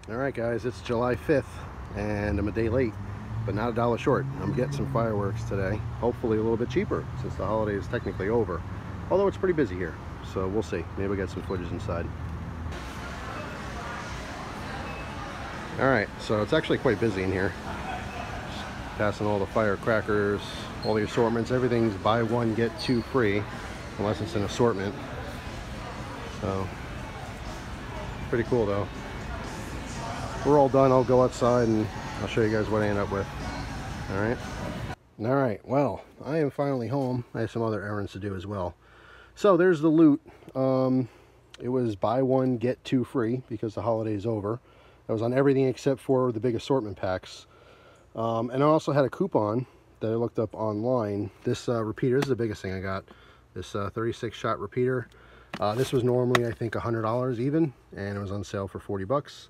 Alright guys, it's July 5th and I'm a day late, but not $1 short. I'm getting some fireworks today, hopefully a little bit cheaper since the holiday is technically over, although it's pretty busy here, so we'll see. Maybe we'll get some footage inside. Alright, so it's actually quite busy in here. Just passing all the firecrackers, all the assortments. Everything's buy one get two free unless it's an assortment, so pretty cool though. We're all done. I'll go outside and I'll show you guys what I end up with. Alright, well, I am finally home. I have some other errands to do as well. So there's the loot. It was buy one get two free because the holiday is over. That was on everything except for the big assortment packs. And I also had a coupon that I looked up online. This repeater, this is the biggest thing I got. This 36 shot repeater. This was normally I think $100 even, and it was on sale for 40 bucks.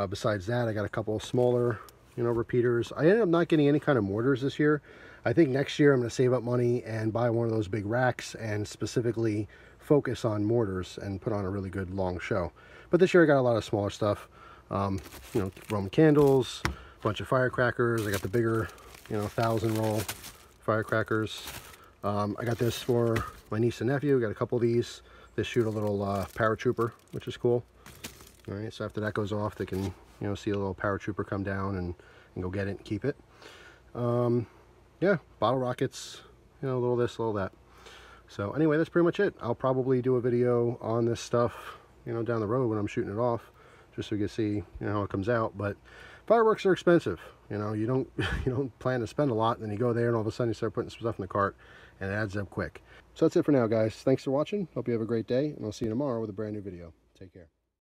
Besides that, I got a couple of smaller, repeaters. I ended up not getting any kind of mortars this year. I think next year I'm going to save up money and buy one of those big racks and specifically focus on mortars and put on a really good long show. But this year I got a lot of smaller stuff. Roman candles, a bunch of firecrackers. I got the bigger, 1,000 roll firecrackers. I got this for my niece and nephew. Got a couple of these. They shoot a little paratrooper, which is cool. All right, so after that goes off, they can, see a little paratrooper come down and go get it and keep it. Yeah, bottle rockets, a little this, a little that. So anyway, that's pretty much it. I'll probably do a video on this stuff, down the road when I'm shooting it off, just so you can see, how it comes out. But fireworks are expensive. You don't plan to spend a lot, and then you go there and all of a sudden you start putting some stuff in the cart, and it adds up quick. So that's it for now, guys. Thanks for watching. Hope you have a great day, and I'll see you tomorrow with a brand new video. Take care.